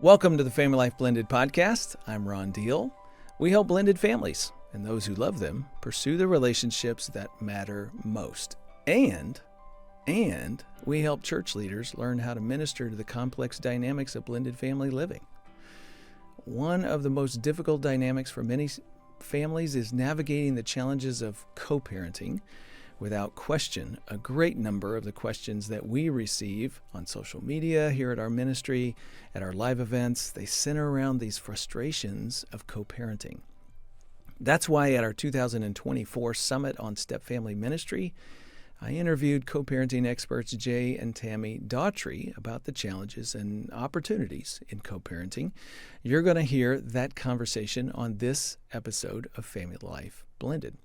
Welcome to the FamilyLife Blended podcast. I'm Ron Deal. We help blended families and those who love them pursue the relationships that matter most. And we help church leaders learn how to minister to the complex dynamics of blended family living. One of the most difficult dynamics for many families is navigating the challenges of co-parenting. Without question, a great number of the questions that we receive on social media, here at our ministry, at our live events, they center around these frustrations of co-parenting. That's why at our 2024 Summit on Step Family Ministry, I interviewed co-parenting experts Jay and Tammy Daughtry about the challenges and opportunities in co-parenting. You're going to hear that conversation on this episode of FamilyLife Blended.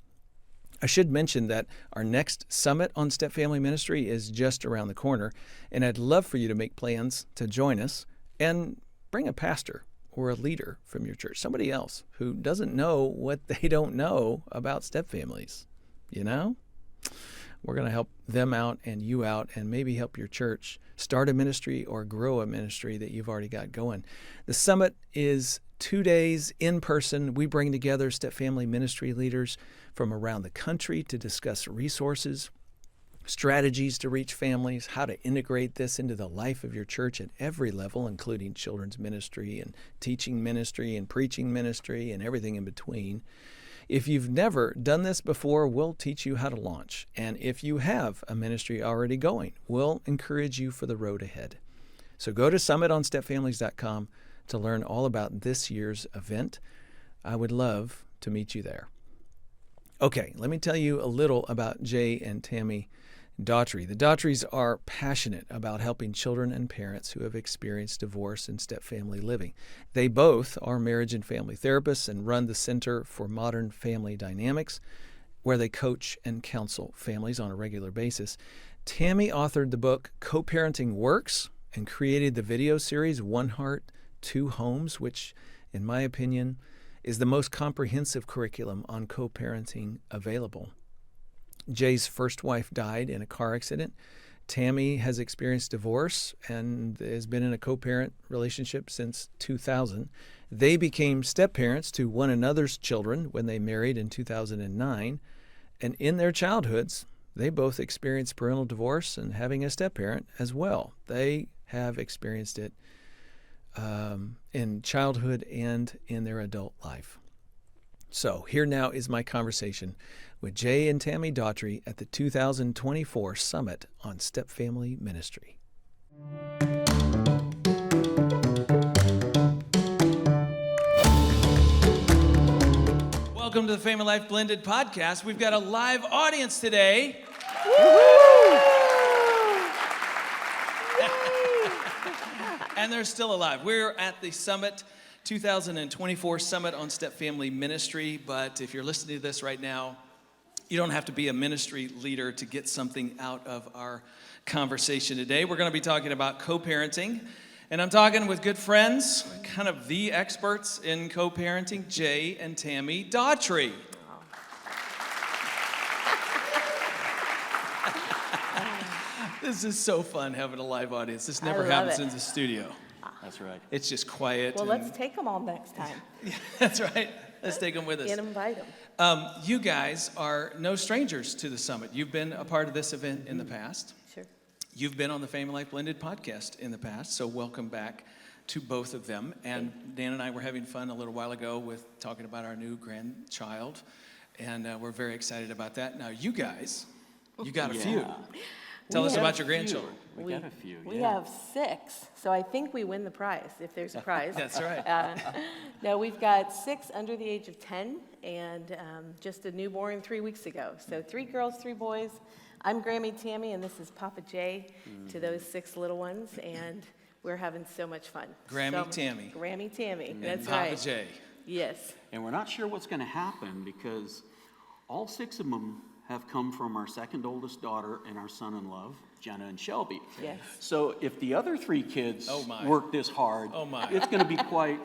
I should mention that our next Summit on Step Family Ministry is just around the corner, and I'd love for you to make plans to join us and bring a pastor or a leader from your church, somebody else who doesn't know what they don't know about step families. You know? We're going to help them out and you out and maybe help your church start a ministry or grow a ministry that you've already got going. The Summit is 2 days in person. We bring together step family ministry leaders from around the country to discuss resources, strategies to reach families, how to integrate this into the life of your church at every level, including children's ministry and teaching ministry and preaching ministry and everything in between. If you've never done this before, we'll teach you how to launch. And if you have a ministry already going, we'll encourage you for the road ahead. So go to summitonstepfamilies.com to learn all about this year's event. I would love to meet you there. Okay, let me tell you a little about Jay and Tammy Daughtry. The Daughtries are passionate about helping children and parents who have experienced divorce and step-family living. They both are marriage and family therapists and run the Center for Modern Family Dynamics, where they coach and counsel families on a regular basis. Tammy authored the book Co-Parenting Works and created the video series One Heart, Two Homes, which, in my opinion, is the most comprehensive curriculum on co-parenting available. Jay's first wife died in a car accident. Tammy has experienced divorce and has been in a co-parent relationship since 2000. They became step-parents to one another's children when they married in 2009. And in their childhoods, they both experienced parental divorce and having a step-parent as well. They have experienced it in childhood and in their adult life. So here now is my conversation with Jay and Tammy Daughtry at the 2024 Summit on Step Family Ministry. Welcome to the FamilyLife Blended podcast. We've got a live audience today. And they're still alive. We're at the Summit 2024 Summit on Step Family Ministry, but if you're listening to this right now, you don't have to be a ministry leader to get something out of our conversation today. We're going to be talking about co-parenting, and I'm talking with good friends, kind of the experts in co-parenting, Jay and Tammy Daughtry. This is so fun having a live audience. This never happens in the studio. That's right. It's just quiet. Well, let's take them all next time. Yeah, that's right. Let's take them with us. And invite them. You guys are no strangers to the Summit. You've been a part of this event in the past. Sure. You've been on the FamilyLife Blended podcast in the past, so welcome back to both of them. And Dan and I were having fun a little while ago with talking about our new grandchild, and we're very excited about that. Now, you guys, you got a few. Tell us about your grandchildren. We got a few. We have 6, so I think we win the prize, if there's a prize. That's right. No, we've got 6 under the age of 10, and just a newborn 3 weeks ago. So 3 girls, 3 boys. I'm Grammy Tammy, and this is Papa Jay to those 6 little ones, and we're having so much fun. Grammy Tammy. Grammy Tammy, that's Papa right. Papa Jay. Yes. And we're not sure what's going to happen because all 6 of them have come from our second oldest daughter and our son-in-law, Jenna and Shelby. Yes. So if the other 3 kids work this hard, it's going to be quite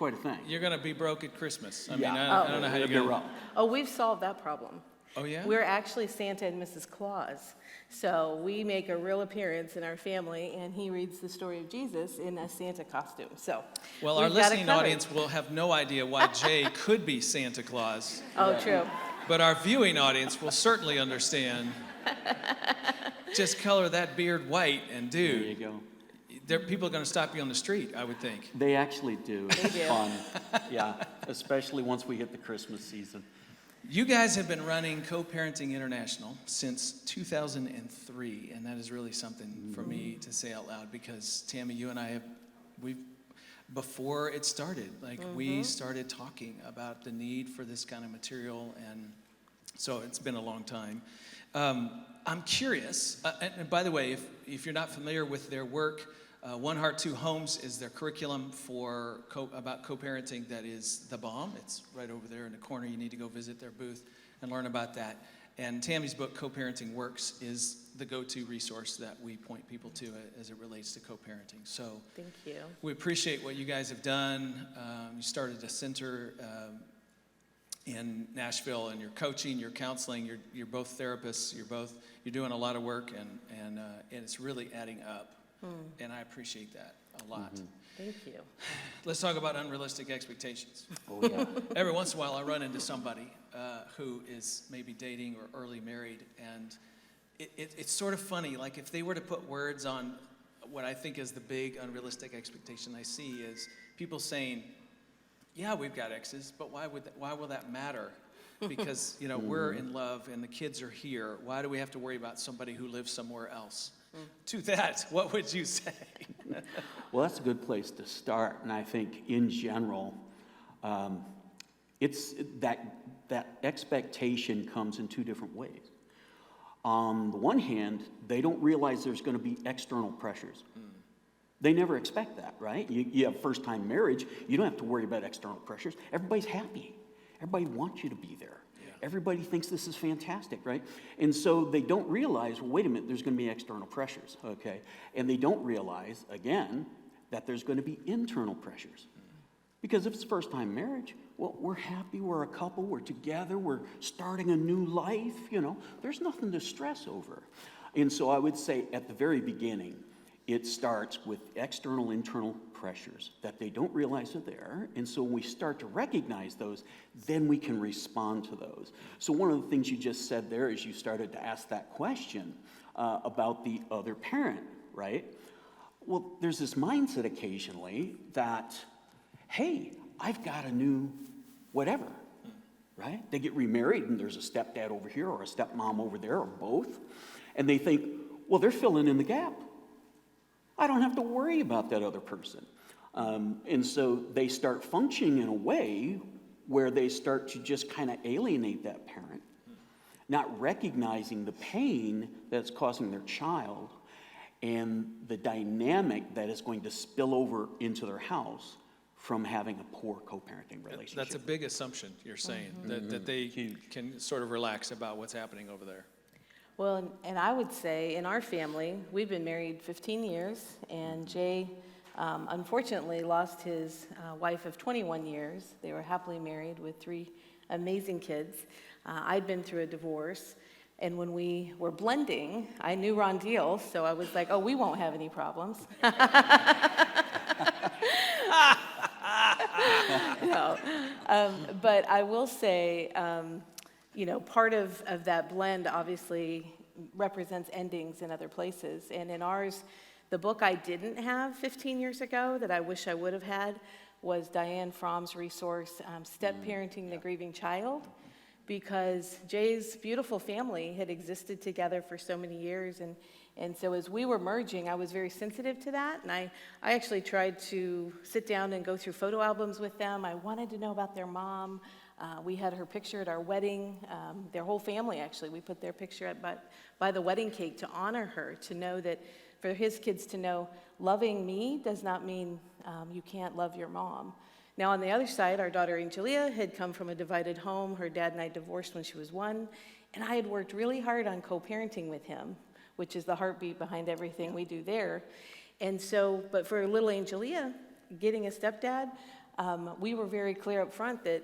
a thing. You're going to be broke at Christmas. I Yeah. mean, I don't know how you're going to. Oh, we've solved that problem. Oh, yeah? We're actually Santa and Mrs. Claus. So we make a real appearance in our family, and he reads the story of Jesus in a Santa costume. So Well, our we've got it listening covered. audience will have no idea why Jay could be Santa Claus, Oh, true. but our viewing audience will certainly understand. Just color that beard white, and There you dude, go. people are going to stop you on the street, I would think. They actually do. They It's do. fun. Yeah, especially once we hit the Christmas season. You guys have been running Co-Parenting International since 2003, and that is really something for me to say out loud, because Tammy, you and I before it started, we started talking about the need for this kind of material, and so it's been a long time. I'm curious, and by the way, if you're not familiar with their work, One Heart, Two Homes is their curriculum for about co-parenting that is the bomb. It's right over there in the corner. You need to go visit their booth and learn about that. And Tammy's book, Co-Parenting Works, is the go-to resource that we point people to as it relates to co-parenting. So Thank you. we appreciate what you guys have done. You started a center in Nashville, and you're coaching, you're counseling, you're both therapists, you're doing a lot of work, and it's really adding up. And I appreciate that a lot. Thank you. Let's talk about unrealistic expectations. Oh, yeah. Every once in a while, I run into somebody who is maybe dating or early married, and it's sort of funny. Like, if they were to put words on what I think is the big unrealistic expectation I see is people saying, yeah, we've got exes, but why will that matter? Because, we're in love and the kids are here. Why do we have to worry about somebody who lives somewhere else? To that, what would you say? Well, that's a good place to start, and I think in general, it's that expectation comes in two different ways. On the one hand, they don't realize there's going to be external pressures. They never expect that, right? You have first-time marriage, you don't have to worry about external pressures. Everybody's happy. Everybody wants you to be there. Everybody thinks this is fantastic, right? And so they don't realize, well, wait a minute, there's going to be external pressures, okay? And they don't realize, again, that there's going to be internal pressures. Because if it's first-time marriage, well, we're happy, we're a couple, we're together, we're starting a new life, there's nothing to stress over. And so I would say at the very beginning, it starts with external, internal pressures that they don't realize are there. And so when we start to recognize those, then we can respond to those. So one of the things you just said there is you started to ask that question about the other parent, right? Well, there's this mindset occasionally that, hey, I've got a new whatever, right? They get remarried and there's a stepdad over here or a stepmom over there or both. And they think, well, they're filling in the gap. I don't have to worry about that other person. And so they start functioning in a way where they start to just kind of alienate that parent, not recognizing the pain that's causing their child and the dynamic that is going to spill over into their house from having a poor co-parenting relationship. That's a big assumption you're saying, that they can sort of relax about what's happening over there. Well, and I would say in our family, we've been married 15 years, and Jay unfortunately lost his wife of 21 years. They were happily married with 3 amazing kids. I'd been through a divorce, and when we were blending, I knew Ron Deal, so I was like, oh, we won't have any problems. No, but I will say, part of that blend obviously represents endings in other places. And in ours, the book I didn't have 15 years ago that I wish I would have had was Diane Fromm's resource, Step-Parenting the Grieving Child, because Jay's beautiful family had existed together for so many years. And so as we were merging, I was very sensitive to that. And I actually tried to sit down and go through photo albums with them. I wanted to know about their mom. We had her picture at our wedding, their whole family actually. We put their picture by the wedding cake to honor her, to know that, for his kids to know, loving me does not mean you can't love your mom. Now on the other side, our daughter Angelia had come from a divided home. Her dad and I divorced when she was 1, and I had worked really hard on co-parenting with him, which is the heartbeat behind everything we do there. And so, but for little Angelia, getting a stepdad, we were very clear up front that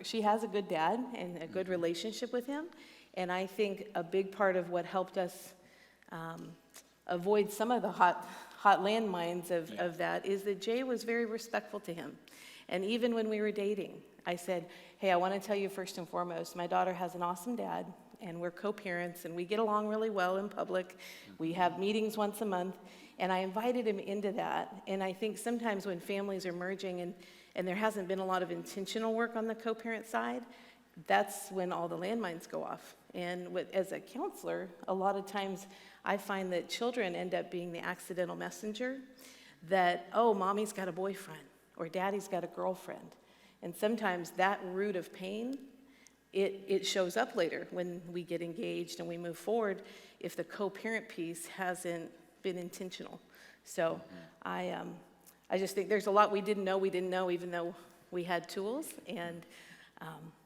she has a good dad and a good relationship with him. And I think a big part of what helped us avoid some of the hot landmines of that is that Jay was very respectful to him. And even when we were dating, I said, hey, I want to tell you first and foremost, my daughter has an awesome dad, and we're co-parents, and we get along really well in public. We have meetings once a month, and I invited him into that. And I think sometimes when families are merging and there hasn't been a lot of intentional work on the co-parent side, that's when all the landmines go off. And as a counselor, a lot of times I find that children end up being the accidental messenger that, oh, mommy's got a boyfriend or daddy's got a girlfriend. And sometimes that root of pain, it shows up later when we get engaged and we move forward if the co-parent piece hasn't been intentional. So I just think there's a lot we didn't know, even though we had tools. And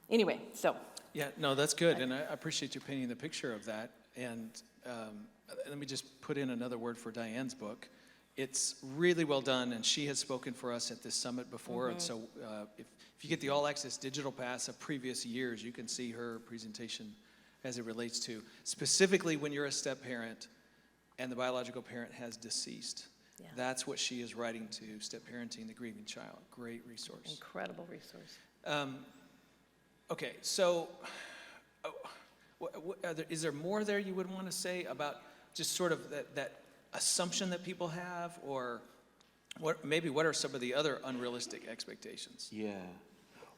anyway, so. Yeah, no, that's good, and I appreciate you painting the picture of that. And let me just put in another word for Diane's book. It's really well done, and she has spoken for us at this summit before. And so if you get the All Access Digital Pass of previous years, you can see her presentation as it relates to specifically when you're a step-parent and the biological parent has deceased. Yeah. That's what she is writing to, Step Parenting the Grieving Child. Great resource. Incredible resource. Okay, so is there more there you would want to say about just sort of that assumption that people have, or what are some of the other unrealistic expectations? Yeah.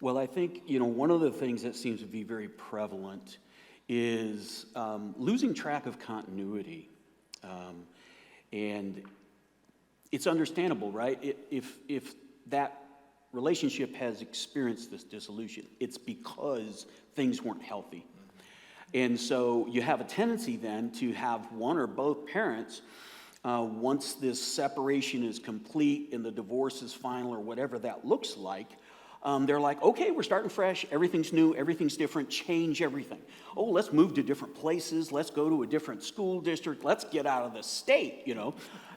Well, I think, one of the things that seems to be very prevalent is losing track of continuity. And it's understandable, right? If that relationship has experienced this dissolution, it's because things weren't healthy. And so you have a tendency then to have one or both parents, once this separation is complete and the divorce is final or whatever that looks like, they're like, okay, we're starting fresh, everything's new, everything's different, change everything. Oh, let's move to different places, let's go to a different school district, let's get out of the state,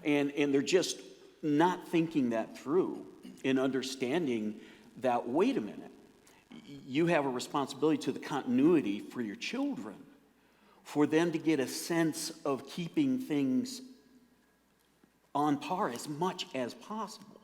And they're just not thinking that through and understanding that, wait a minute, you have a responsibility to the continuity for your children, for them to get a sense of keeping things on par as much as possible,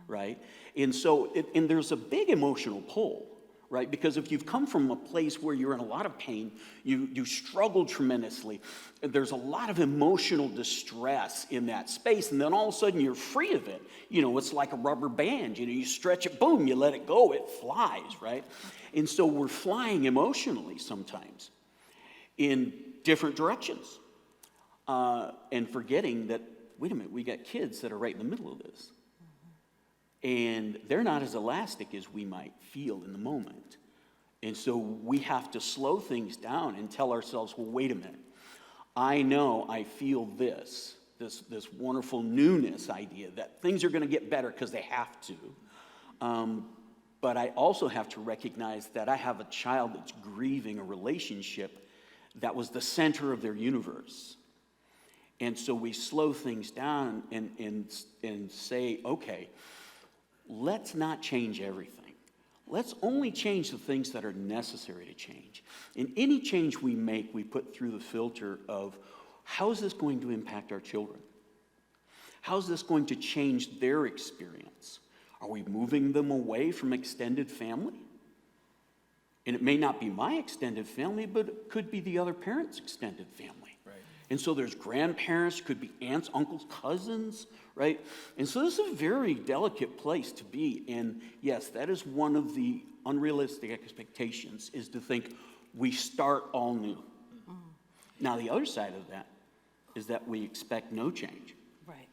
right? And so, and there's a big emotional pull, right? Because if you've come from a place where you're in a lot of pain, you struggle tremendously, there's a lot of emotional distress in that space, and then all of a sudden you're free of it. It's like a rubber band, you stretch it, boom, you let it go, it flies, right? And so we're flying emotionally sometimes in different directions, and forgetting that, wait a minute, we got kids that are right in the middle of this. And they're not as elastic as we might feel in the moment. And so we have to slow things down and tell ourselves, well, wait a minute. I know I feel this wonderful newness idea that things are going to get better because they have to. But I also have to recognize that I have a child that's grieving a relationship that was the center of their universe. And so we slow things down and say, okay, let's not change everything. Let's only change the things that are necessary to change. And any change we make, we put through the filter of, how is this going to impact our children? How is this going to change their experience? Are we moving them away from extended family? And it may not be my extended family, but it could be the other parent's extended family. Right. And so there's grandparents, could be aunts, uncles, cousins, right? And so this is a very delicate place to be. And yes, that is one of the unrealistic expectations, is to think we start all new. Mm-hmm. Now, the other side of that is that we expect no change. Right.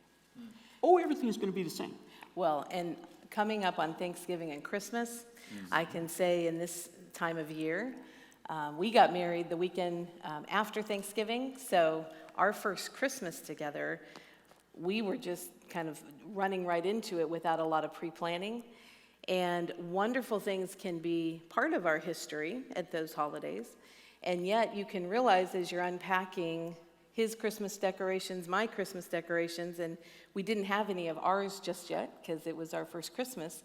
Oh, everything's going to be the same. Well, and coming up on Thanksgiving and Christmas, I can say in this time of year, we got married the weekend after Thanksgiving, so our first Christmas together, we were just kind of running right into it without a lot of pre-planning. And wonderful things can be part of our history at those holidays, and yet you can realize as you're unpacking his Christmas decorations, my Christmas decorations, and we didn't have any of ours just yet because it was our first Christmas.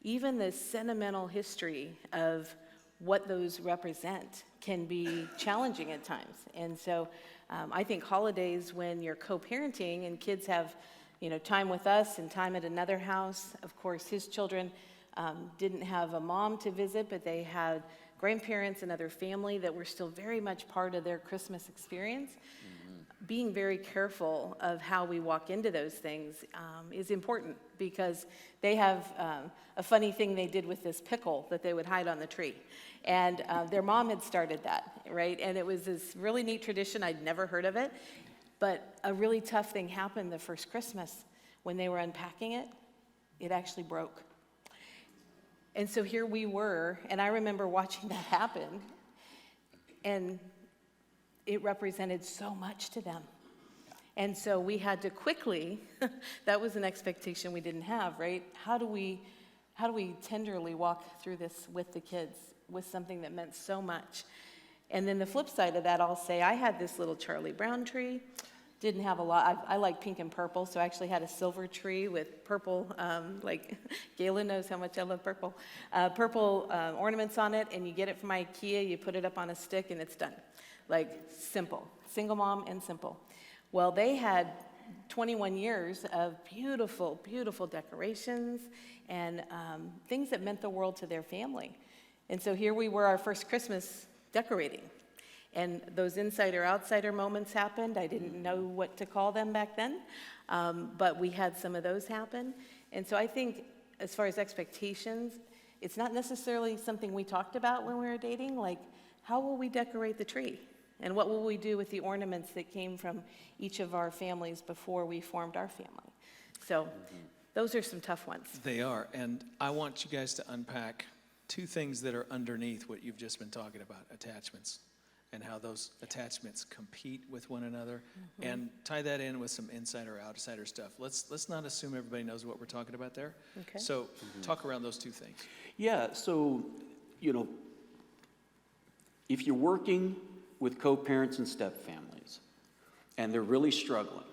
even the sentimental history of what those represent can be challenging at times. And so I think holidays, when you're co-parenting and kids have, time with us and time at another house. Of course, his children didn't have a mom to visit, but they had grandparents and other family that were still very much part of their Christmas experience. Being very careful of how we walk into those things is important, because they have a funny thing they did with this pickle that they would hide on the tree. And their mom had started that, right? And it was this really neat tradition. I'd never heard of it. But a really tough thing happened the first Christmas. When they were unpacking it, it actually broke. And so here we were, and I remember watching that happen, and it represented so much to them. And so we had to quickly, that was an expectation we didn't have, right? How do we tenderly walk through this with the kids, with something that meant so much? And then the flip side of that, I'll say, I had this little Charlie Brown tree. Didn't have a lot. I like pink and purple, so I actually had a silver tree with purple, like Galen knows how much I love purple, purple ornaments on it, and you get it from IKEA, you put it up on a stick, and it's done. Like, simple. Single mom and simple. Well, they had 21 years of beautiful, beautiful decorations and things that meant the world to their family. And so here we were, our first Christmas decorating. And those insider-outsider moments happened. I didn't know what to call them back then, but we had some of those happen. And so I think, as far as expectations, it's not necessarily something we talked about when we were dating, like, how will we decorate the tree? And what will we do with the ornaments that came from each of our families before we formed our family? So those are some tough ones. They are, and I want you guys to unpack two things that are underneath what you've just been talking about, attachments, and how those attachments compete with one another, and tie that in with some insider or outsider stuff. Let's not assume everybody knows what we're talking about there. Okay. So talk around those two things. Yeah, so, if you're working with co-parents and step-families, and they're really struggling,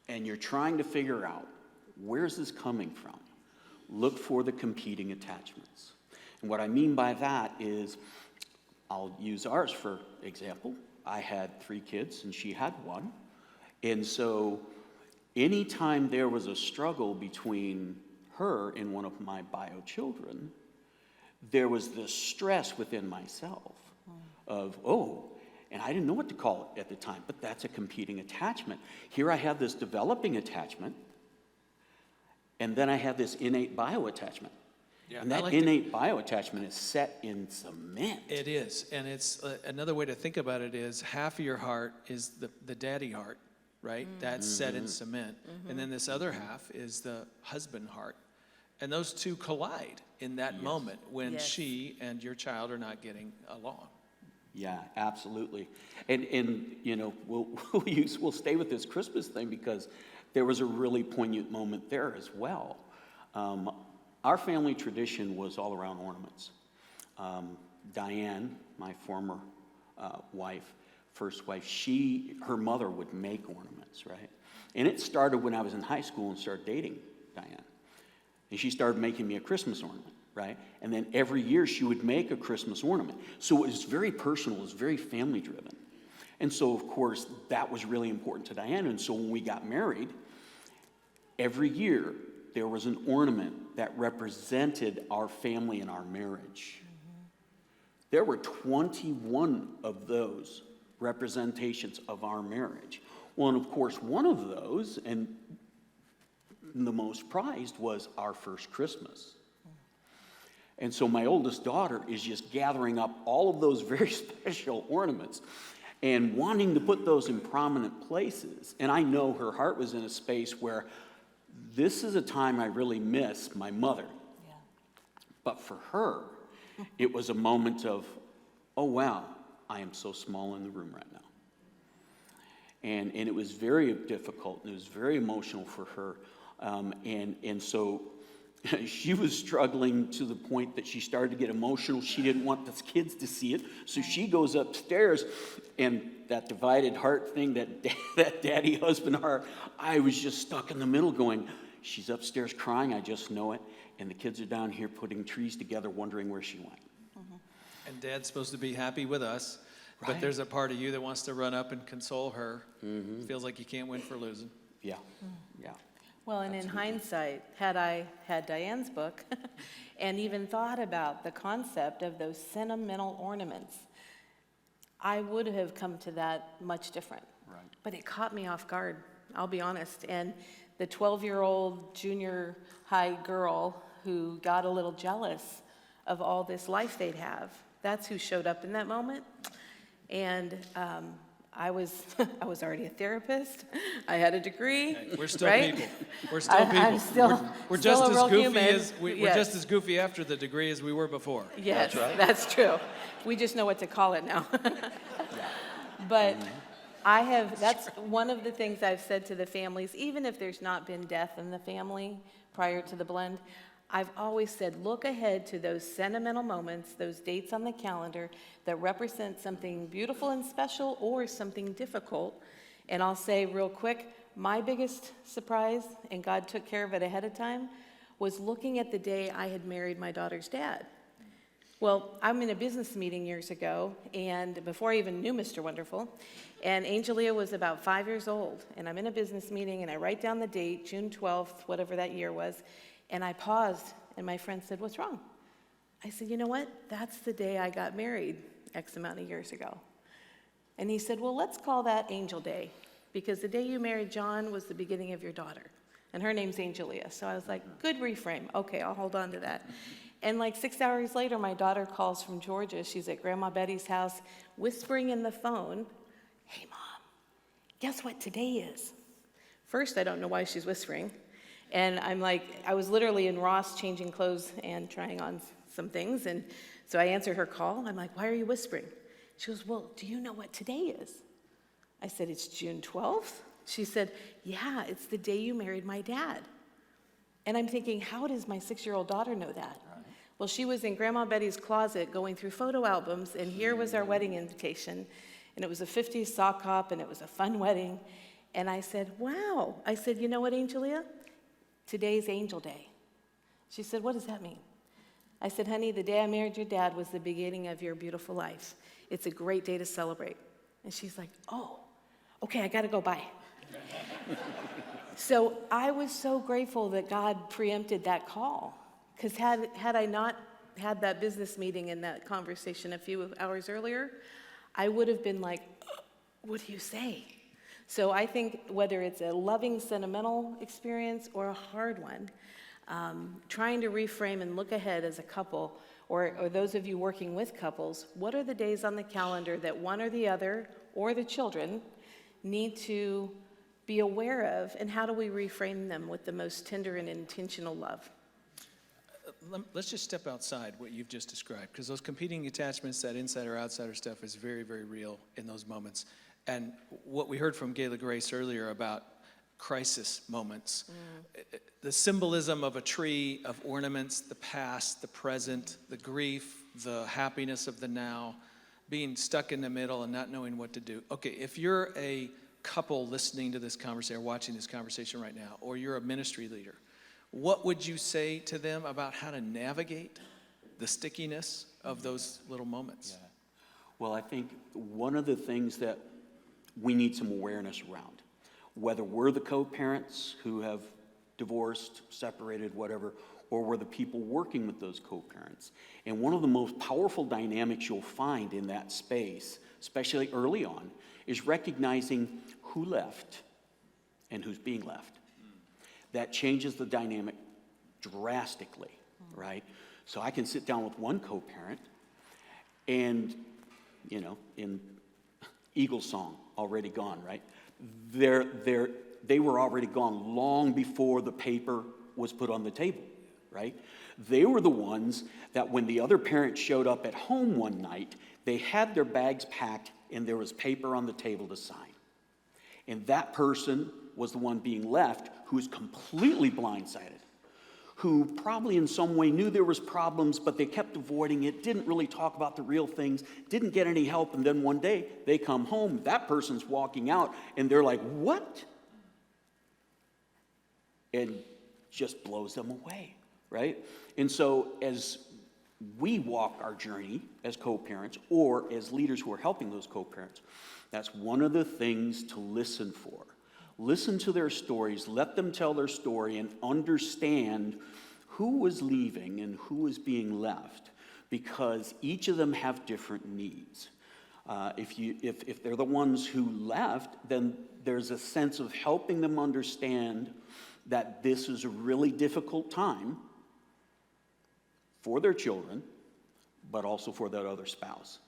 and you're trying to figure out, where's this coming from? Look for the competing attachments. And what I mean by that is, I'll use ours for example. I had 3 kids and she had 1. And so anytime there was a struggle between her and one of my bio children, there was this stress within myself of, and I didn't know what to call it at the time, but that's a competing attachment. Here I have this developing attachment, and then I have this innate bio attachment. Yeah, and that innate bio attachment is set in cement. It is, and it's another way to think about it is half of your heart is the daddy heart, right? That's set in cement. And then this other half is the husband heart. And those two collide in that moment when she and your child are not getting along. Yeah, absolutely. And we'll stay with this Christmas thing because there was a really poignant moment there as well. Our family tradition was all around ornaments. Diane, my former first wife, her mother would make ornaments, right? And it started when I was in high school and started dating Diane. And she started making me a Christmas ornament, right? And then every year she would make a Christmas ornament. So it was very personal, it was very family driven. And so, of course, that was really important to Diane. And so when we got married, every year there was an ornament that represented our family and our marriage. There were 21 of those representations of our marriage. Well, and of course, one of those, and the most prized, was our first Christmas. And so my oldest daughter is just gathering up all of those very special ornaments and wanting to put those in prominent places. And I know her heart was in a space where this is a time I really miss my mother. Yeah. But for her, it was a moment of, oh, wow, I am so small in the room right now. And it was very difficult, and it was very emotional for her. And so she was struggling to the point that she started to get emotional. She didn't want the kids to see it. So she goes upstairs, and that divided heart thing, that daddy husband heart, I was just stuck in the middle going, She's upstairs crying, I just know it. And the kids are down here putting trees together, wondering where she went. And Dad's supposed to be happy with us, but Right. there's a part of you that wants to run up and console her. Feels like you can't win for losing. Yeah, yeah. Well, and in hindsight, had I had Diane's book and even thought about the concept of those sentimental ornaments, I would have come to that much different. Right. But it caught me off guard, I'll be honest. And the 12-year-old junior high girl who got a little jealous of all this life they'd have, that's who showed up in that moment. And I was already a therapist. I had a degree. Hey, we're still right? people. We're still people. I'm still, We're still just a as real goofy human. as we're Yes. just as goofy after the degree as we were before. Yes, That's right. that's true. We just know what to call it now. But that's one of the things I've said to the families, even if there's not been death in the family prior to the blend, I've always said, look ahead to those sentimental moments, those dates on the calendar that represent something beautiful and special or something difficult. And I'll say real quick, my biggest surprise, and God took care of it ahead of time, was looking at the day I had married my daughter's dad. Well, I'm in a business meeting years ago, and before I even knew Mr. Wonderful, and Angelia was about 5 years old, and I'm in a business meeting, and I write down the date, June 12th, whatever that year was, and I paused, and my friend said, "What's wrong?" I said, "You know what? That's the day I got married X amount of years ago." And he said, "Well, let's call that Angel Day, because the day you married John was the beginning of your daughter, and her name's Angelia." So I was like, good reframe. Okay, I'll hold on to that. And like 6 hours later, my daughter calls from Georgia. She's at Grandma Betty's house, whispering in the phone, "Hey, Mom, guess what today is?" First, I don't know why she's whispering. And I'm like, I was literally in Ross changing clothes and trying on some things. And so I answered her call. I'm like, "Why are you whispering?" She goes, "Well, do you know what today is?" I said, "It's June 12th. She said, "Yeah, it's the day you married my dad." And I'm thinking, how does my 6-year-old daughter know that? Well, she was in Grandma Betty's closet going through photo albums, and here was our wedding invitation. And it was a 50s sock hop, and it was a fun wedding. And I said, "Wow." I said, "You know what, Angelia? Today's Angel Day." She said, "What does that mean?" I said, "Honey, the day I married your dad was the beginning of your beautiful life. It's a great day to celebrate." And she's like, "Oh, okay, I gotta go, bye." So I was so grateful that God preempted that call, because had I not had that business meeting and that conversation a few hours earlier, I would have been like, "What do you say?" So I think whether it's a loving, sentimental experience or a hard one, trying to reframe and look ahead as a couple, or those of you working with couples, what are the days on the calendar that one or the other, or the children, need to be aware of, and how do we reframe them with the most tender and intentional love? Let's just step outside what you've just described, because those competing attachments, that insider outsider stuff is very, very real in those moments. And what we heard from Gayla Grace earlier about crisis moments, the symbolism of a tree, of ornaments, the past, the present, the grief, the happiness of the now, being stuck in the middle and not knowing what to do. Okay, if you're a couple listening to this conversation or watching this conversation right now, or you're a ministry leader, what would you say to them about how to navigate the stickiness of those little moments? Yeah. Well, I think one of the things that we need some awareness around, whether we're the co-parents who have divorced, separated, whatever, or we're the people working with those co-parents. And one of the most powerful dynamics you'll find in that space, especially early on, is recognizing who left and who's being left. That changes the dynamic drastically, right? So I can sit down with one co-parent and, you know, in Eagle song, Already Gone, right? They were already gone long before the paper was put on the table, right? They were the ones that when the other parent showed up at home one night, they had their bags packed and there was paper on the table to sign. And that person was the one being left who was completely blindsided, who probably in some way knew there was problems, but they kept avoiding it, didn't really talk about the real things, didn't get any help, and then one day they come home, that person's walking out, and they're like, "What?" And just blows them away, right? And so as we walk our journey as co-parents or as leaders who are helping those co-parents, that's one of the things to listen for. Listen to their stories, let them tell their story, and understand who was leaving and who was being left, because each of them have different needs. If they're the ones who left, then there's a sense of helping them understand that this is a really difficult time for their children, but also for that other spouse.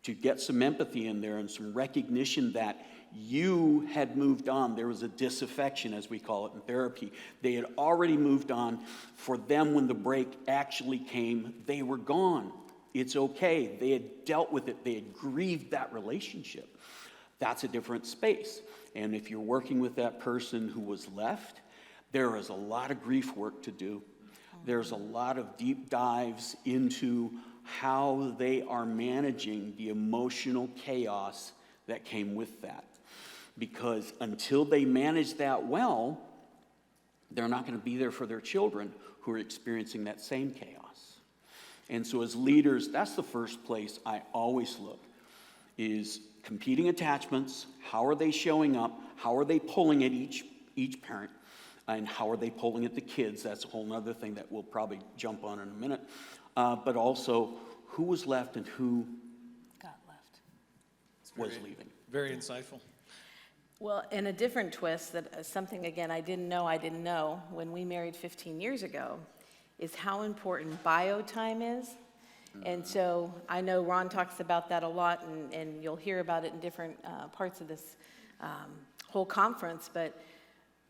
To get some empathy in there and some recognition that you had moved on. There was a disaffection, as we call it in therapy. They had already moved on. For them, when the break actually came, they were gone. It's okay. They had dealt with it. They had grieved that relationship. That's a different space. And if you're working with that person who was left, there is a lot of grief work to do. There's a lot of deep dives into how they are managing the emotional chaos that came with that. Because until they manage that well, they're not going to be there for their children who are experiencing that same chaos. And so as leaders, that's the first place I always look, is competing attachments. How are they showing up? How are they pulling at each parent? And how are they pulling at the kids? That's a whole other thing that we'll probably jump on in a minute. But also, who was left and who Got left. was leaving. Very insightful. Well, in a different twist, that something, again, I didn't know when we married 15 years ago, is how important bio time is. And so I know Ron talks about that a lot, and you'll hear about it in different parts of this whole conference. But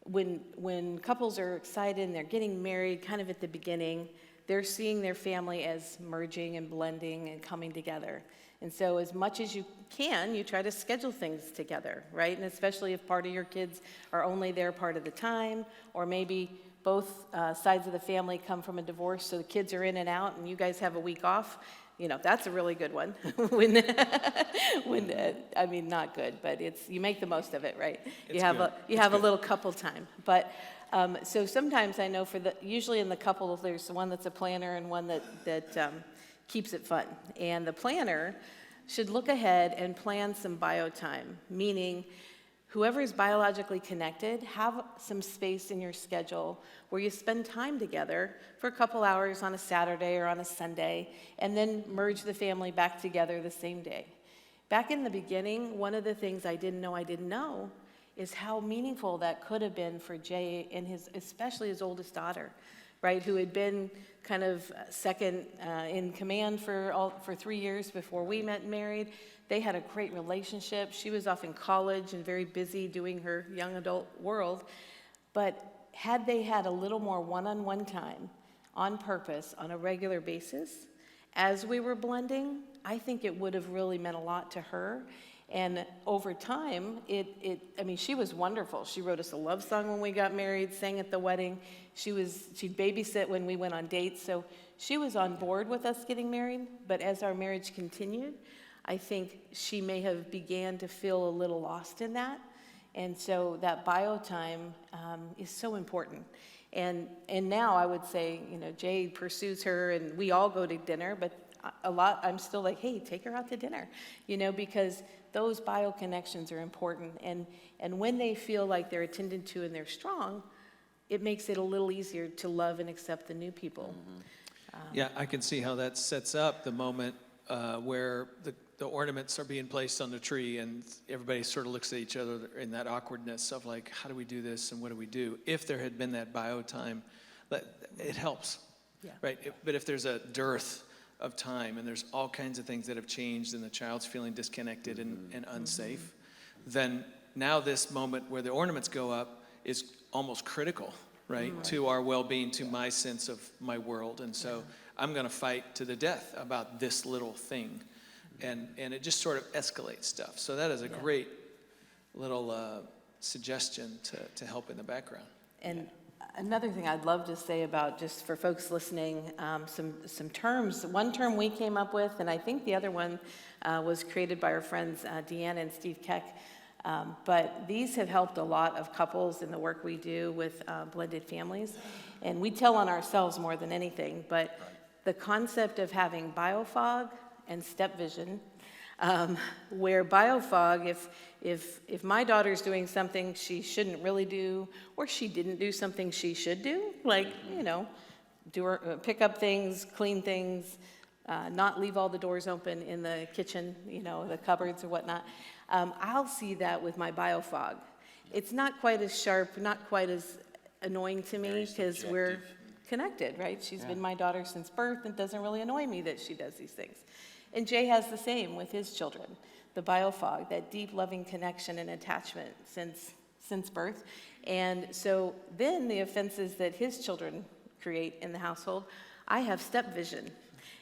when couples are excited and they're getting married kind of at the beginning, they're seeing their family as merging and blending and coming together. And so as much as you can, you try to schedule things together, right? And especially if part of your kids are only there part of the time, or maybe both sides of the family come from a divorce, so the kids are in and out, and you guys have a week off. You know, that's a really good one. I mean, not good, but you make the most of it, right? You have a little couple time. But so sometimes I know usually in the couple, there's one that's a planner and one that keeps it fun. And the planner should look ahead and plan some bio time, meaning whoever is biologically connected, have some space in your schedule where you spend time together for a couple hours on a Saturday or on a Sunday, and then merge the family back together the same day. Back in the beginning, one of the things I didn't know is how meaningful that could have been for Jay and especially his oldest daughter, right, who had been kind of second in command for 3 years before we met and married. They had a great relationship. She was off in college and very busy doing her young adult world. But had they had a little more one-on-one time on purpose on a regular basis, as we were blending, I think it would have really meant a lot to her. And over time, she was wonderful. She wrote us a love song when we got married, sang at the wedding. She'd babysit when we went on dates. So she was on board with us getting married. But as our marriage continued, I think she may have began to feel a little lost in that. And so that bio time is so important. And now I would say, Jay pursues her and we all go to dinner, but a lot, I'm still like, hey, take her out to dinner, because those bio connections are important. And when they feel like they're attended to and they're strong, it makes it a little easier to love and accept the new people. Yeah, I can see how that sets up the moment where the ornaments are being placed on the tree and everybody sort of looks at each other in that awkwardness of like, how do we do this and what do we do? If there had been that bio time, it helps, right? But if there's a dearth of time and there's all kinds of things that have changed and the child's feeling disconnected and unsafe, then now this moment where the ornaments go up is almost critical, right? To our well-being, to my sense of my world. And so I'm going to fight to the death about this little thing. And it just sort of escalates stuff. So that is a great little suggestion to help in the background. And another thing I'd love to say about, just for folks listening, some terms. One term we came up with, and I think the other one was created by our friends Deanna and Steve Keck, But these have helped a lot of couples in the work we do with blended families. And we tell on ourselves more than anything, but the concept of having biofog and step vision, where biofog, if my daughter's doing something she shouldn't really do, or she didn't do something she should do, like, pick up things, clean things, not leave all the doors open in the kitchen, the cupboards or whatnot, I'll see that with my biofog. It's not quite as sharp, not quite as annoying to me because we're connected, right? She's been my daughter since birth, and it doesn't really annoy me that she does these things. And Jay has the same with his children, the biofog, that deep loving connection and attachment since birth. And so then the offenses that his children create in the household, I have step vision.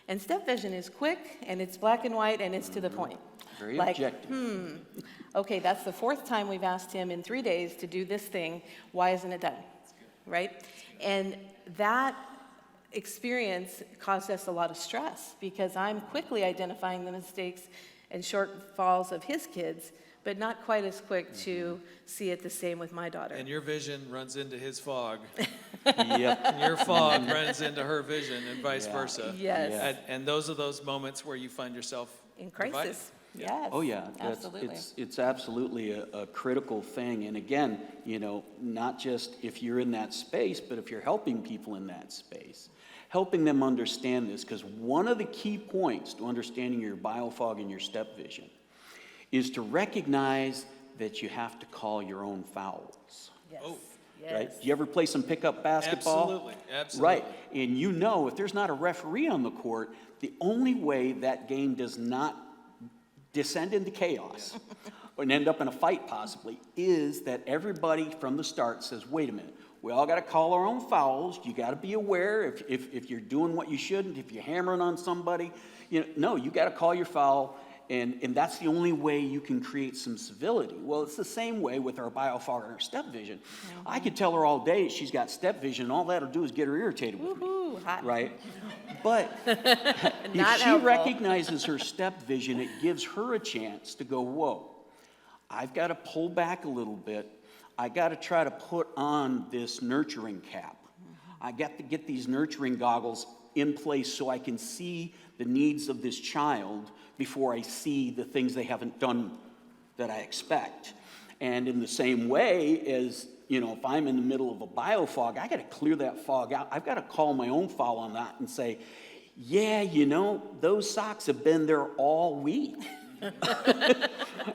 And step vision is quick, and it's black and white, and it's to the point. Very objective. Okay, that's the 4th time we've asked him in 3 days to do this thing. Why isn't it done? Right? And that experience caused us a lot of stress because I'm quickly identifying the mistakes and shortfalls of his kids, but not quite as quick to see it the same with my daughter. And your vision runs into his fog. Yep. And your fog runs into her vision and vice versa. Yes. Yeah. And those are those moments where you find yourself In crisis. divided. Yes. Oh, yeah. Absolutely. It's absolutely a critical thing. And again, not just if you're in that space, but if you're helping people in that space, helping them understand this. Because one of the key points to understanding your biofog and your step vision is to recognize that you have to call your own fouls. Yes. Oh. Yes. Right? Do you ever play some pickup basketball? Absolutely. Right. And if there's not a referee on the court, the only way that game does not descend into chaos and end up in a fight possibly is that everybody from the start says, wait a minute, we all got to call our own fouls. You got to be aware if you're doing what you shouldn't, if you're hammering on somebody, you got to call your foul. And that's the only way you can create some civility. Well, it's the same way with our biofog and our step vision. Mm-hmm. I could tell her all day she's got step vision, and all that'll do is get her irritated with me. Hot. Right? But if she recognizes her step vision, it gives her a chance to go, whoa, I've got to pull back a little bit. I got to try to put on this nurturing cap. Mm-hmm. I got to get these nurturing goggles in place so I can see the needs of this child before I see the things they haven't done that I expect. And in the same way as, if I'm in the middle of a biofog, I got to clear that fog out. I've got to call my own foul on that and say, yeah, those socks have been there all week.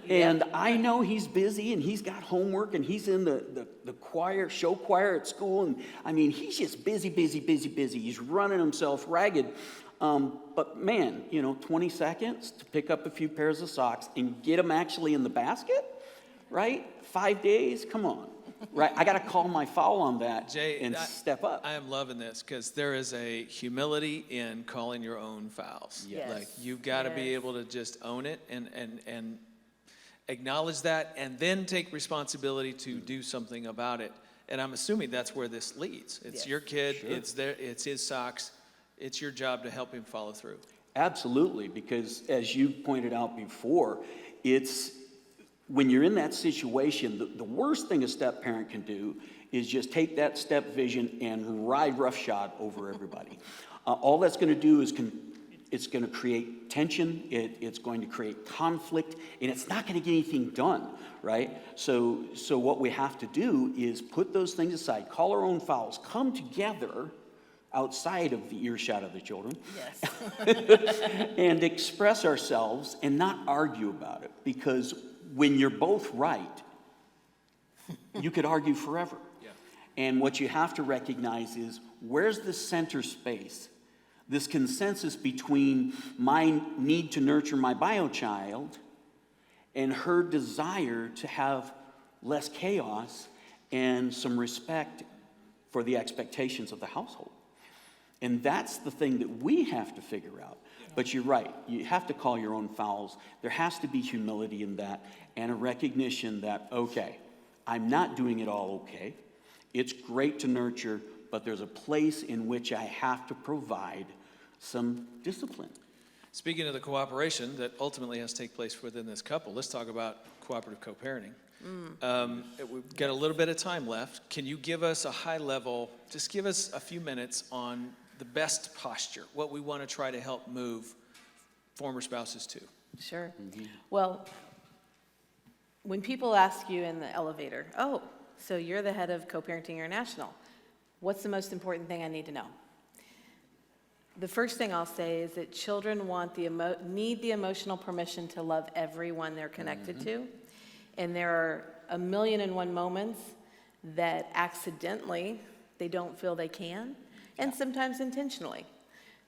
And I know he's busy and he's got homework and he's in the show choir at school. And he's just busy. He's running himself ragged. But man, 20 seconds to pick up a few pairs of socks and get them actually in the basket, right? 5 days, come on, right? I got to call my foul on that, Jay, and step up. I am loving this because there is a humility in calling your own fouls. Yes. Like you've got to be able to just own it and acknowledge that and then take responsibility to do something about it. And I'm assuming that's where this leads. It's your kid, sure. It's his socks. It's your job to help him follow through. Absolutely, because as you pointed out before, it's when you're in that situation, the worst thing a step parent can do is just take that step vision and ride roughshod over everybody. All that's going to do is it's going to create tension, it's going to create conflict, and it's not going to get anything done, right? So what we have to do is put those things aside, call our own fouls, come together outside of the earshot of the children, yes. And express ourselves and not argue about it. Because when you're both right, you could argue forever. Yeah. And what you have to recognize is, where's the center space? This consensus between my need to nurture my biochild and her desire to have less chaos and some respect for the expectations of the household. And that's the thing that we have to figure out. But you're right. You have to call your own fouls. There has to be humility in that and a recognition that, okay, I'm not doing it all okay. It's great to nurture, but there's a place in which I have to provide some discipline. Speaking of the cooperation that ultimately has to take place within this couple, let's talk about cooperative co-parenting. We've got a little bit of time left. Can you give us a high level, just give us a few minutes on the best posture, what we want to try to help move former spouses to? Sure. Well, when people ask you in the elevator, oh, so you're the head of Co-Parenting International, what's the most important thing I need to know? The first thing I'll say is that children need the emotional permission to love everyone they're connected to. And there are 1,000,001 moments that accidentally they don't feel they can, and sometimes intentionally.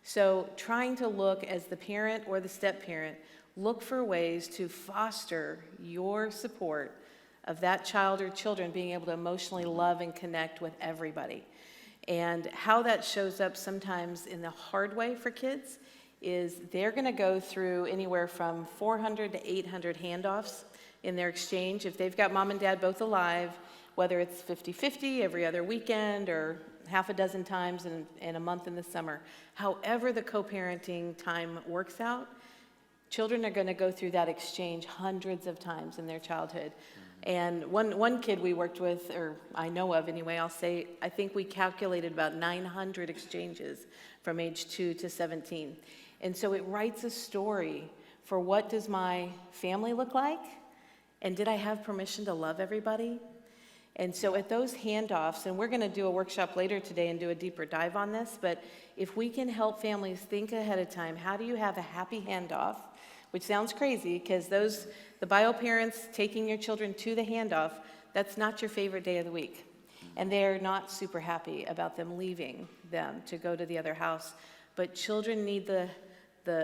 So trying to look as the parent or the step-parent, look for ways to foster your support of that child or children being able to emotionally love and connect with everybody. And how that shows up sometimes in the hard way for kids is they're going to go through anywhere from 400 to 800 handoffs in their exchange. If they've got mom and dad both alive, whether it's 50-50 every other weekend or half a dozen times in a month in the summer, however the co-parenting time works out, children are going to go through that exchange hundreds of times in their childhood. And one kid we worked with, or I know of anyway, I'll say, I think we calculated about 900 exchanges from age 2 to 17. And so it writes a story for what does my family look like? And did I have permission to love everybody? And so at those handoffs, and we're going to do a workshop later today and do a deeper dive on this, but if we can help families think ahead of time, how do you have a happy handoff? Which sounds crazy because the bio parents taking your children to the handoff, that's not your favorite day of the week. And they're not super happy about them leaving them to go to the other house. But children need the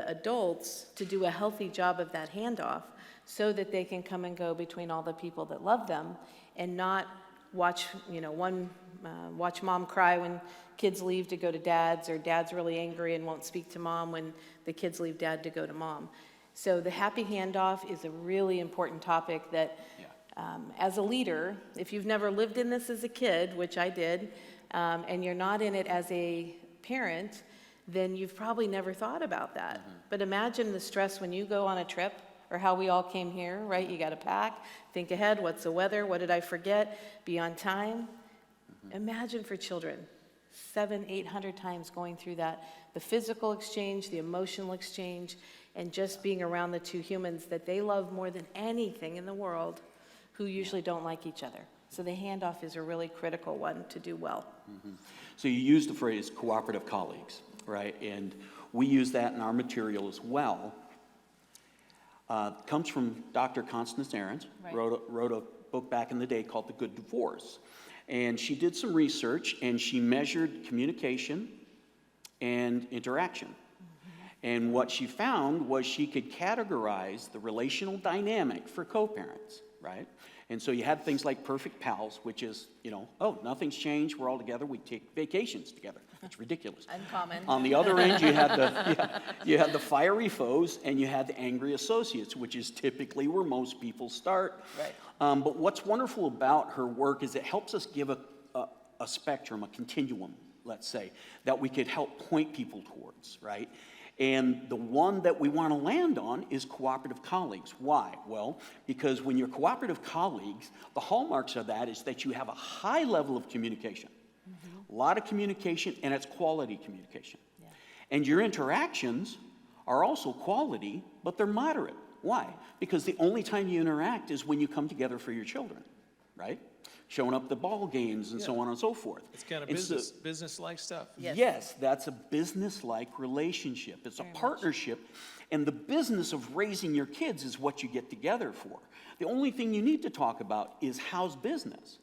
adults to do a healthy job of that handoff so that they can come and go between all the people that love them and not watch mom cry when kids leave to go to dad's, or dad's really angry and won't speak to mom when the kids leave dad to go to mom. So the happy handoff is a really important topic that, as a leader, if you've never lived in this as a kid, which I did, and you're not in it as a parent, then you've probably never thought about that. But imagine the stress when you go on a trip, or how we all came here, right? You got to pack, think ahead, what's the weather, what did I forget, be on time. Imagine for children, 700-800 times going through that, the physical exchange, the emotional exchange, and just being around the two humans that they love more than anything in the world, who usually don't like each other. So the handoff is a really critical one to do well. So you use the phrase cooperative colleagues, right? And we use that in our material as well. Comes from Dr. Constance Ahrens, Right. wrote a book back in the day called The Good Divorce. And she did some research, and she measured communication and interaction. And what she found was she could categorize the relational dynamic for co-parents, right? And so you had things like perfect pals, which is, oh, nothing's changed, we're all together, we take vacations together. That's ridiculous. Uncommon. On the other end, you had the fiery foes, and you had the angry associates, which is typically where most people start. Right. But what's wonderful about her work is it helps us give a spectrum, a continuum, let's say, that we could help point people towards, right? And the one that we want to land on is cooperative colleagues. Why? Well, because when you're cooperative colleagues, the hallmarks of that is that you have a high level of communication. A lot of communication, and it's quality communication. Yeah. And your interactions are also quality, but they're moderate. Why? Because the only time you interact is when you come together for your children, right? Showing up at the ball games and so on and so forth. It's kind of business-like stuff. Yes, that's a business-like relationship. It's a partnership, and the business of raising your kids is what you get together for. The only thing you need to talk about is how's business.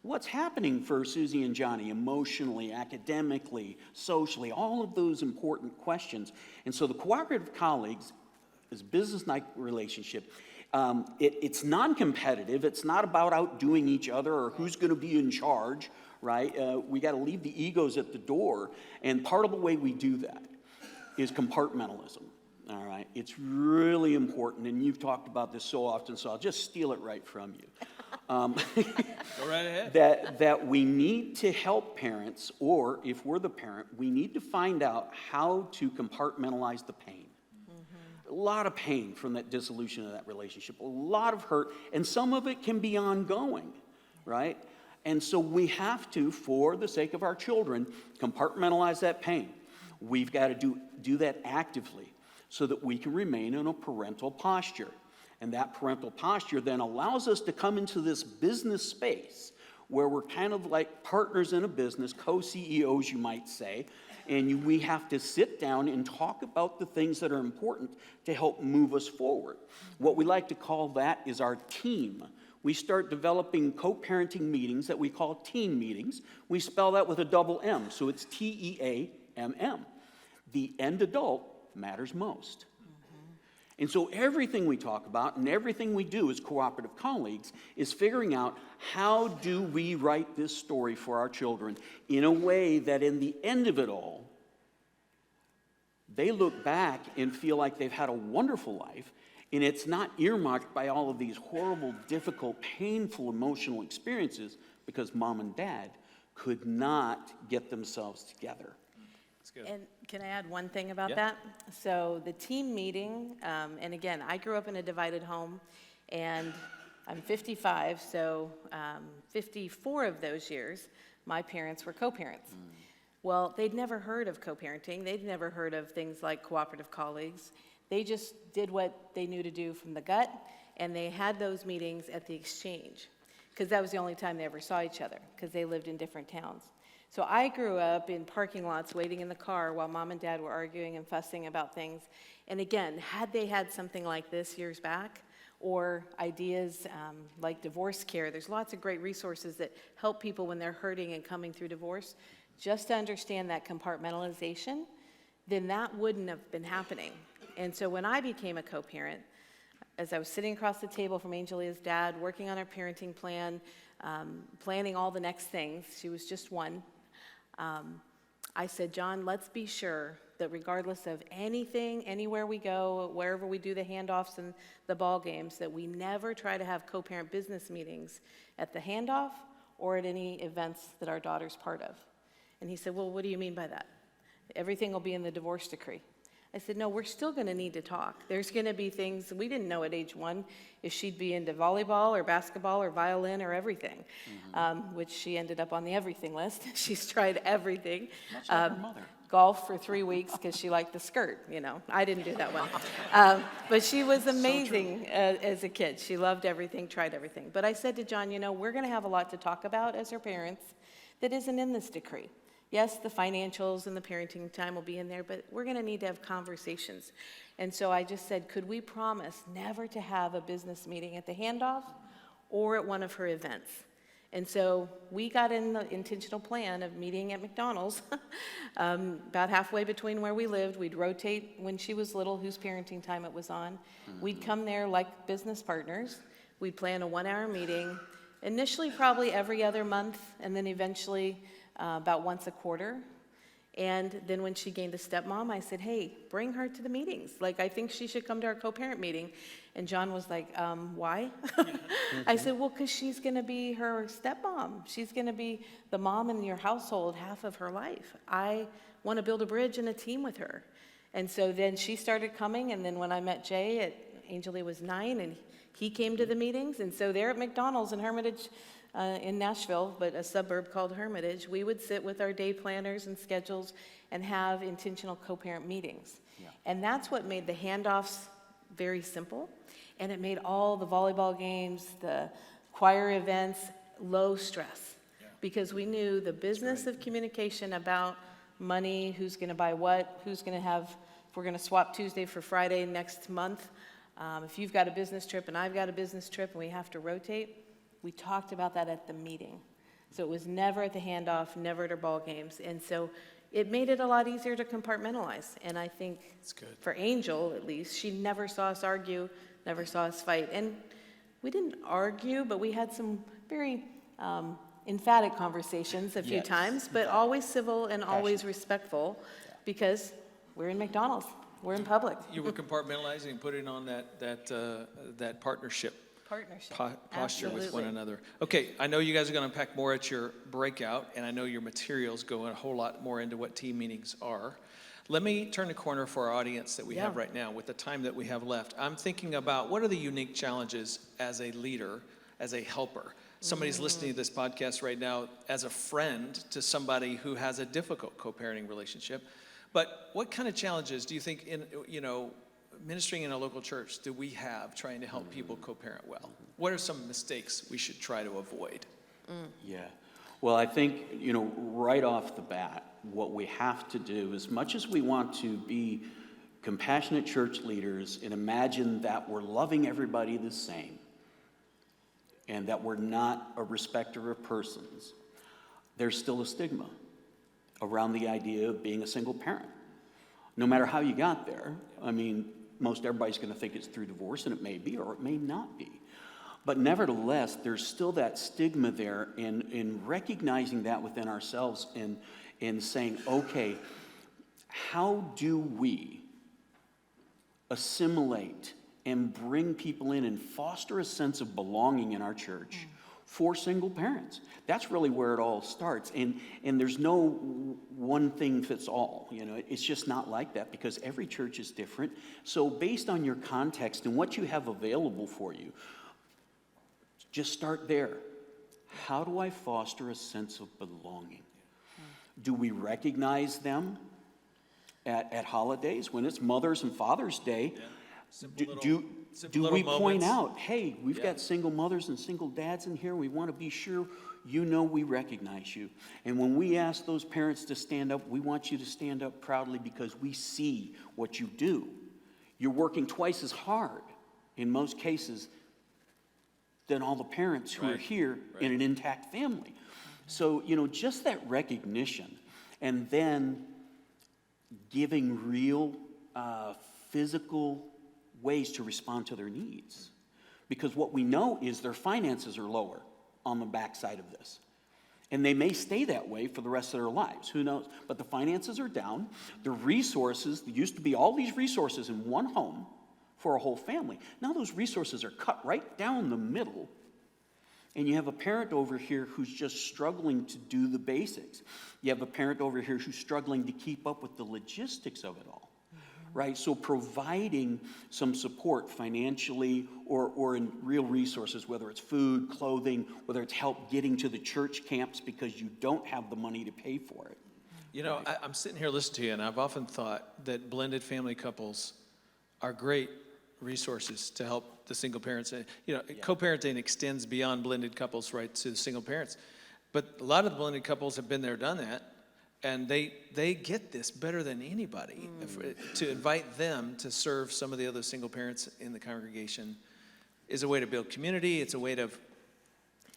What's happening for Susie and Johnny emotionally, academically, socially, all of those important questions. And so the cooperative colleagues is business-like relationship. It's non-competitive. It's not about outdoing each other or who's going to be in charge, right? We got to leave the egos at the door. And part of the way we do that is compartmentalism. All right, it's really important, and you've talked about this so often, so I'll just steal it right from you. Go right ahead. That we need to help parents, or if we're the parent, we need to find out how to compartmentalize the pain. a lot of pain from that dissolution of that relationship, a lot of hurt, and some of it can be ongoing, right? And so we have to, for the sake of our children, compartmentalize that pain. We've got to do that actively so that we can remain in a parental posture. And that parental posture then allows us to come into this business space where we're kind of like partners in a business, co-CEOs, you might say, and we have to sit down and talk about the things that are important to help move us forward. What we like to call that is our team. We start developing co-parenting meetings that we call team meetings. We spell that with a double M, so it's TEAMM. The end adult matters most. And so everything we talk about and everything we do as cooperative colleagues is figuring out how do we write this story for our children in a way that in the end of it all, they look back and feel like they've had a wonderful life, and it's not earmarked by all of these horrible, difficult, painful emotional experiences because mom and dad could not get themselves together. And can I add one thing about that? So the team meeting, and again, I grew up in a divided home, and I'm 55, so 54 of those years, my parents were co-parents. Well, they'd never heard of co-parenting. They'd never heard of things like cooperative colleagues. They just did what they knew to do from the gut, and they had those meetings at the exchange, because that was the only time they ever saw each other, because they lived in different towns. So I grew up in parking lots waiting in the car while mom and dad were arguing and fussing about things. And again, had they had something like this years back, or ideas like divorce care, there's lots of great resources that help people when they're hurting and coming through divorce. Just to understand that compartmentalization, then that wouldn't have been happening. And so when I became a co-parent, as I was sitting across the table from Angelia's dad, working on our parenting plan, planning all the next things, she was just one, I said, John, let's be sure that regardless of anything, anywhere we go, wherever we do the handoffs and the ball games, that we never try to have co-parent business meetings at the handoff or at any events that our daughter's part of. And he said, well, what do you mean by that? Everything will be in the divorce decree. I said, no, we're still going to need to talk. There's going to be things, we didn't know at age 1 if she'd be into volleyball or basketball or violin or everything, which she ended up on the everything list. She's tried everything. Much like her mother. Golf for 3 weeks because she liked the skirt, you know. I didn't do that one. But she was amazing as a kid. She loved everything, tried everything. But I said to John, you know, we're going to have a lot to talk about as her parents that isn't in this decree. Yes, the financials and the parenting time will be in there, but we're going to need to have conversations. And so I just said, could we promise never to have a business meeting at the handoff or at one of her events? And so we got in the intentional plan of meeting at McDonald's about halfway between where we lived. We'd rotate when she was little, whose parenting time it was on. We'd come there like business partners. We'd plan a 1-hour meeting, initially probably every other month, and then eventually about once a quarter. And then when she gained a stepmom, I said, hey, bring her to the meetings. Like, I think she should come to our co-parent meeting. And John was like, why? I said, well, because she's going to be her stepmom. She's going to be the mom in your household half of her life. I want to build a bridge and a team with her. And so then she started coming. And then when I met Jay, Angelia was 9, and he came to the meetings. And so there at McDonald's in Hermitage, in Nashville, but a suburb called Hermitage, we would sit with our day planners and schedules and have intentional co-parent meetings. Yeah. And that's what made the handoffs very simple. And it made all the volleyball games, the choir events, low stress. Yeah. Because we knew the business of communication about money, who's going to buy what, who's going to have, if we're going to swap Tuesday for Friday next month, if you've got a business trip and I've got a business trip and we have to rotate, we talked about that at the meeting. So it was never at the handoff, never at our ball games. And so it made it a lot easier to compartmentalize. And I think for Angel, at least, she never saw us argue, never saw us fight. And we didn't argue, but we had some very emphatic conversations a few times, but always civil and always respectful because we're in McDonald's. We're in public. You were compartmentalizing and putting on that partnership. Posture with one another. Okay, I know you guys are going to unpack more at your breakout, and I know your materials go a whole lot more into what team meetings are. Let me turn the corner for our audience that we have Yeah. right now with the time that we have left. I'm thinking about what are the unique challenges as a leader, as a helper. Somebody's listening to this podcast right now as a friend to somebody who has a difficult co-parenting relationship. But what kind of challenges do you think in, ministering in a local church do we have trying to help people co-parent well? What are some mistakes we should try to avoid? Yeah. Well, I think, right off the bat, what we have to do, as much as we want to be compassionate church leaders and imagine that we're loving everybody the same and that we're not a respecter of persons, there's still a stigma around the idea of being a single parent. No matter how you got there, I mean, most everybody's going to think it's through divorce, and it may be, or it may not be. But nevertheless, there's still that stigma there, in recognizing that within ourselves and saying, okay, how do we assimilate and bring people in and foster a sense of belonging in our church for single parents? That's really where it all starts. And there's no one thing fits all. It's just not like that, because every church is different. So based on your context and what you have available for you, just start there. How do I foster a sense of belonging? Do we recognize them at holidays when it's Mother's and Father's Day? Do we point out, hey, we've got single mothers and single dads in here. We want to be sure we recognize you. And when we ask those parents to stand up, we want you to stand up proudly, because we see what you do. You're working twice as hard in most cases than all the parents who are here in an intact family. So, just that recognition, and then giving real physical ways to respond to their needs. Because what we know is their finances are lower on the backside of this. And they may stay that way for the rest of their lives. Who knows? But the finances are down. The resources, there used to be all these resources in one home for a whole family. Now those resources are cut right down the middle. And you have a parent over here who's just struggling to do the basics. You have a parent over here who's struggling to keep up with the logistics of it all. Right? So providing some support financially or in real resources, whether it's food, clothing, whether it's help getting to the church camps because you don't have the money to pay for it. I'm sitting here listening to you, and I've often thought that blended family couples are great resources to help the single parents. Co-parenting extends beyond blended couples, right, to the single parents. But a lot of the blended couples have been there, done that. And they get this better than anybody. To invite them to serve some of the other single parents in the congregation is a way to build community. It's a way to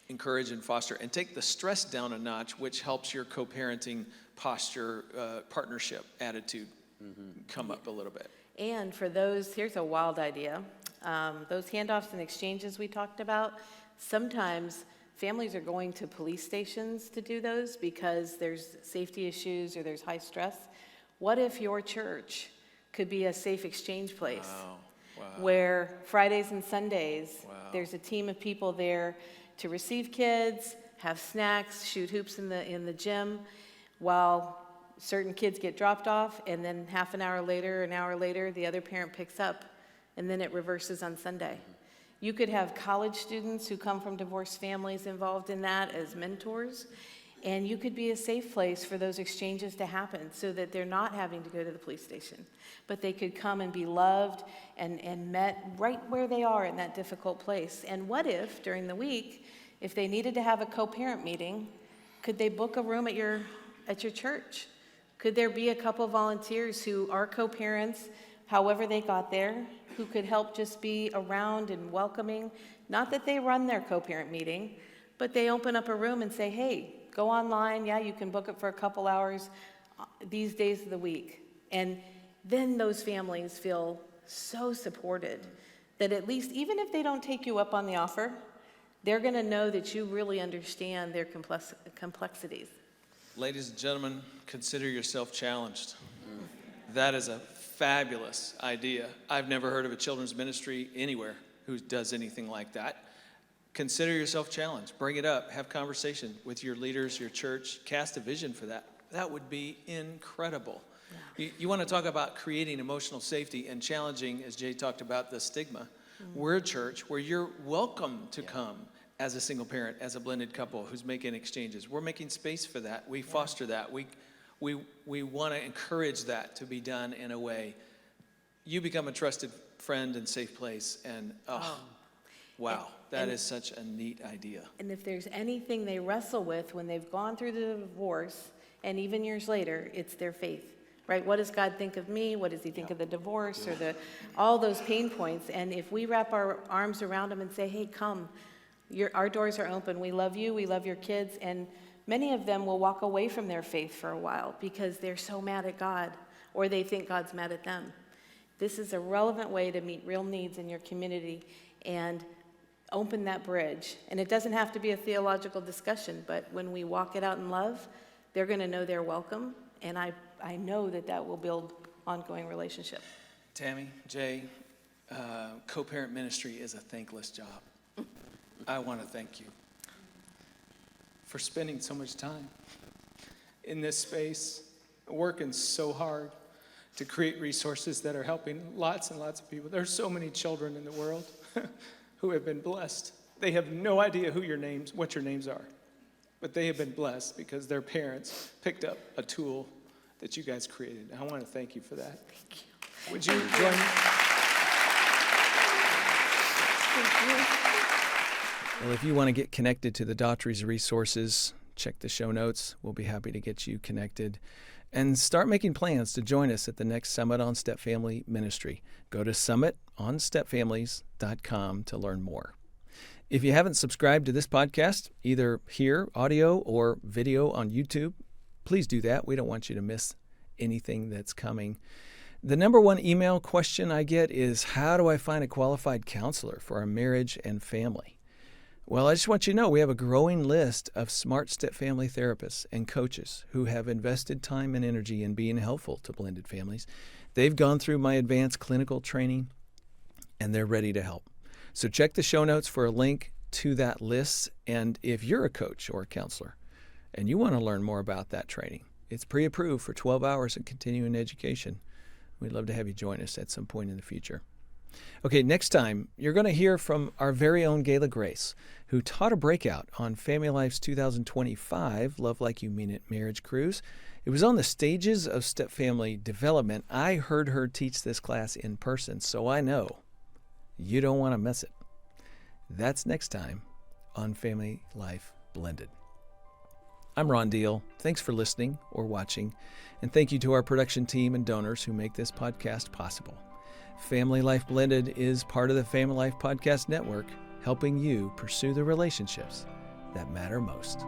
encourage and foster and take the stress down a notch, which helps your co-parenting posture, partnership attitude come up a little bit. And for those, here's a wild idea. Those handoffs and exchanges we talked about, sometimes families are going to police stations to do those because there's safety issues or there's high stress. What if your church could be a safe exchange place? Wow. Where Fridays and Sundays, there's a team of people there to receive kids, have snacks, shoot hoops in the gym, while certain kids get dropped off, and then half an hour later, the other parent picks up, and then it reverses on Sunday. You could have college students who come from divorced families involved in that as mentors, and you could be a safe place for those exchanges to happen so that they're not having to go to the police station, but they could come and be loved and met right where they are in that difficult place. And what if, during the week, if they needed to have a co-parent meeting, could they book a room at your church? Could there be a couple volunteers who are co-parents, however they got there, who could help just be around and welcoming? Not that they run their co-parent meeting, but they open up a room and say, hey, go online. Yeah, you can book it for a couple hours these days of the week. And then those families feel so supported that at least, even if they don't take you up on the offer, they're going to know that you really understand their complexities. Ladies and gentlemen, consider yourself challenged. That is a fabulous idea. I've never heard of a children's ministry anywhere who does anything like that. Consider yourself challenged. Bring it up. Have conversation with your leaders, your church. Cast a vision for that. That would be incredible. You want to talk about creating emotional safety and challenging, as Jay talked about, the stigma. We're a church where you're welcome to come as a single parent, as a blended couple who's making exchanges. We're making space for that. We foster that. We want to encourage that to be done in a way. You become a trusted friend and safe place, and wow, that is such a neat idea. And if there's anything they wrestle with when they've gone through the divorce, and even years later, it's their faith, right? What does God think of me? What does he think of the divorce, or all those pain points? And if we wrap our arms around them and say, hey, come, our doors are open. We love you. We love your kids. And many of them will walk away from their faith for a while because they're so mad at God, or they think God's mad at them. This is a relevant way to meet real needs in your community and open that bridge. And it doesn't have to be a theological discussion, but when we walk it out in love, they're going to know they're welcome. And I know that will build ongoing relationship. Tammy, Jay, co-parent ministry is a thankless job. I want to thank you for spending so much time in this space, working so hard to create resources that are helping lots and lots of people. There's so many children in the world who have been blessed. They have no idea what your names are, but they have been blessed because their parents picked up a tool that you guys created. I want to thank you for that. Thank you. Would you join me? Thank you. Well, if you want to get connected to the Daughtry's resources, check the show notes. We'll be happy to get you connected. And start making plans to join us at the next Summit on Step Family Ministry. Go to summitonstepfamilies.com to learn more. If you haven't subscribed to this podcast, either here, audio, or video on YouTube, please do that. We don't want you to miss anything that's coming. The number one email question I get is, how do I find a qualified counselor for our marriage and family? Well, I just want you to know we have a growing list of smart step-family therapists and coaches who have invested time and energy in being helpful to blended families. They've gone through my advanced clinical training, and they're ready to help. So check the show notes for a link to that list. And if you're a coach or a counselor and you want to learn more about that training, it's pre-approved for 12 hours of continuing education. We'd love to have you join us at some point in the future. Okay, next time, you're going to hear from our very own Gayla Grace, who taught a breakout on FamilyLife's 2025 Love Like You Mean It Marriage Cruise. It was on the stages of step-family development. I heard her teach this class in person, so I know you don't want to miss it. That's next time on Family Life Blended. I'm Ron Deal. Thanks for listening or watching, and thank you to our production team and donors who make this podcast possible. Family Life Blended is part of the Family Life Podcast Network, helping you pursue the relationships that matter most.